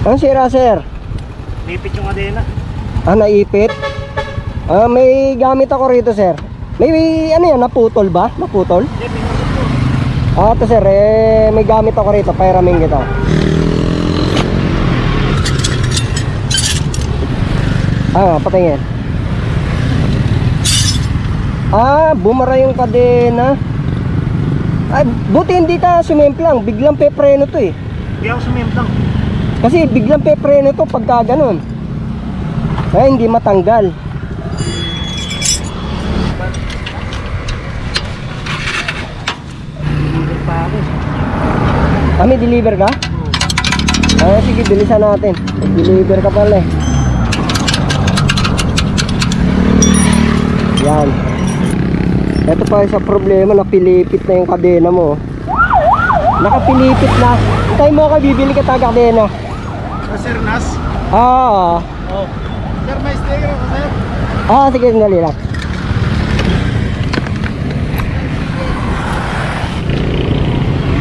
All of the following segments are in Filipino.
Ang sira, sir? Nipit yung kadena. Naipit? May gamit ako rito, sir. May ano yan, naputol ba? Naputol? Hindi, pinutol po. Ito, sir, may gamit ako rito. Pairamin kita. Patingin. Bumara yung kadena. Buti hindi ka sumimplang. Biglang pepreno to eh. Hindi ako sumimplang. Kasi biglang pepreno to pagka ganun. Kaya hindi matanggal. Deliver pa ako. May deliver ka? Sige, bilisan natin. Deliver ka pala eh. Yan. Ito pa sa problema, napilipit na yung kadena mo. Nakapilipit na. Hintay mo ako, bibili ka taga kadena. Sir Nas? Oo. Oh. Sir, may sticker ako, sir. Sige, sandali lang.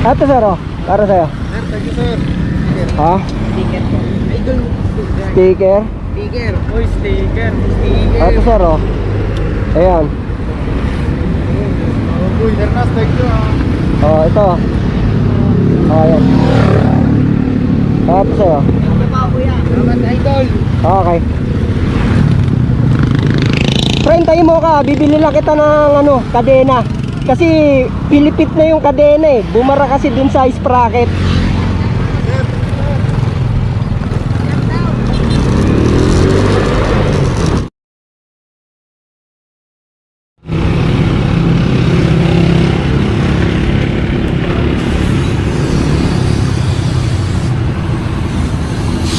Ito, sir, para sa'yo. Sir, thank you, sir. Sticker po. Idol. Sticker. Sticker. Uy, sticker. Ito, sir, ayan. Uy, Sir Nas, thank you. Ito. Ayan. Ito, sir. Salamat, idol. Okay. Friend, tayo mo ka, bibili lang kita ng kadena. Kasi pilipit na yung kadena eh. Bumara kasi dun sa sprocket.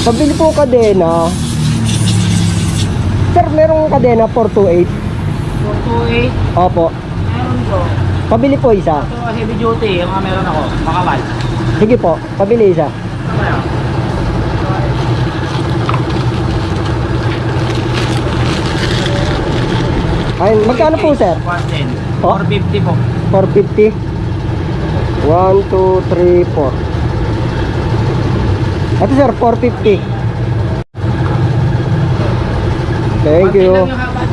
Pabili po kadena. Sir, merong kadena 428. 428. Opo. Meron po. Pabili po isa. Ito heavy duty, yung mga meron ako. Makapal. Sige po, pabili isa. Ano Ay, magkano po, sir? 110. Oh? 450 po. 450. 1, 2, 3, 4. Ito, sir, 450. Thank you. Lang yung habat.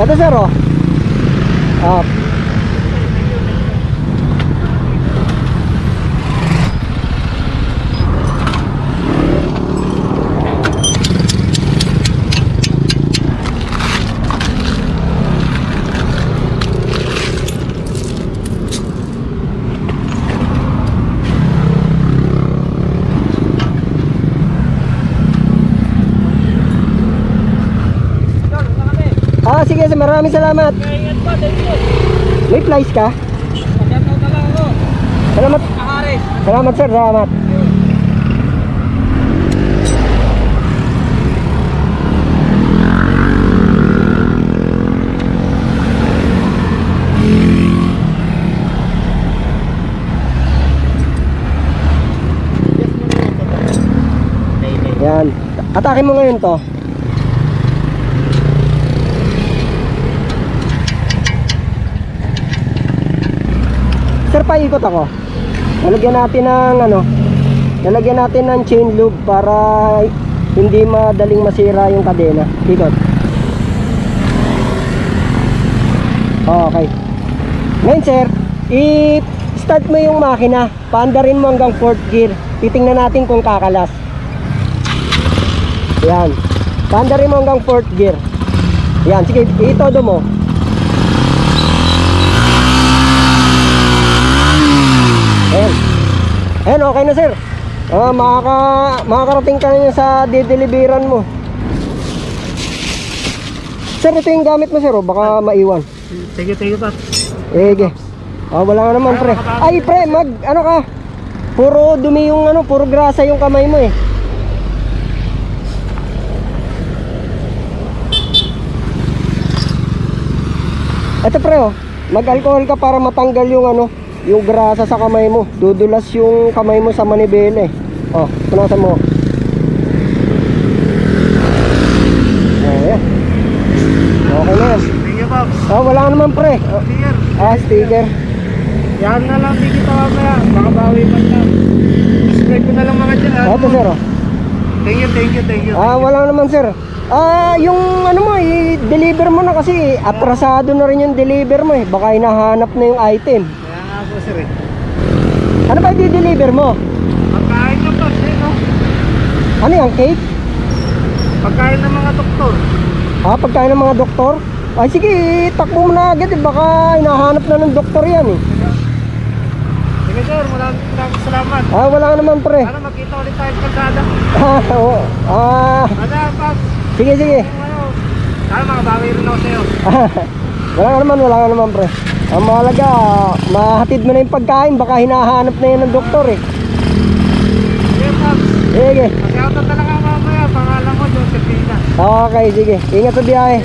Ito, sir, sige, sir, maraming salamat. Ingat pa, thank you. May flies ka? Pagkataw na lang ako. Salamat. Nakaris. Salamat, sir, salamat. Yan. Atake mo ngayon to. Sir, paikot ako. Lalagyan natin ng lalagyan natin ng chain loop para hindi madaling masira yung kadena. Ikot. Okay. Ngayon, sir, i-start mo yung makina. Paandarin mo hanggang 4th gear. Titingnan natin kung kakalas. Yan. Paandarin mo hanggang 4th gear. Yan, sige, itodo mo. Ayan, okay na, sir. Makakarating ka na sa dideliveran mo. Sir, ito yung gamit mo, sir, baka maiwan. Sige, Pat. Sige. Wala nga naman, pre. Ay, pre, ka? Puro dumi yung puro grasa yung kamay mo eh. Ito, pre, mag-alcohol ka para matanggal yung yung grasa sa kamay mo. Dudulas yung kamay mo sa manibela eh. Oh, punasan mo. Ayan. Okay na yan. Thank you, Pops. Wala ka naman pre. Clear. Sticker. Yan na lang, bigit ako kaya. Baka bawi man lang. Spray ko na lang mga dyan. Ito sir. Oh. Thank you. Wala naman sir. Yung ano mo, i-deliver mo na kasi atrasado na rin yung deliver mo eh. Baka hinahanap na yung item. Kaya nga po, sir eh. Ano ba i-deliver mo? Pagkain ng Pops, eh, no? Ano yung cake? Pagkain ng mga doktor. Pagkain ng mga doktor? Ay sige, takbo mo na agad eh. Baka hinahanap na ng doktor yan eh. Sige, sir. Maraming salamat. Wala ka naman pre. Sana magkita ulit tayo sa kalsada. Oo. Ada, Pops. Sige. Sana makabawi rin ako sa'yo. Wala ka naman pre. Ang mahalaga, mahatid mo na yung pagkain. Baka hinahanap na yan ng doktor eh. Sige, Pops. Sige. Mag-out na talaga mamaya. Pangalan ko, Josephina. Okay, sige. Ingat sa biyahe.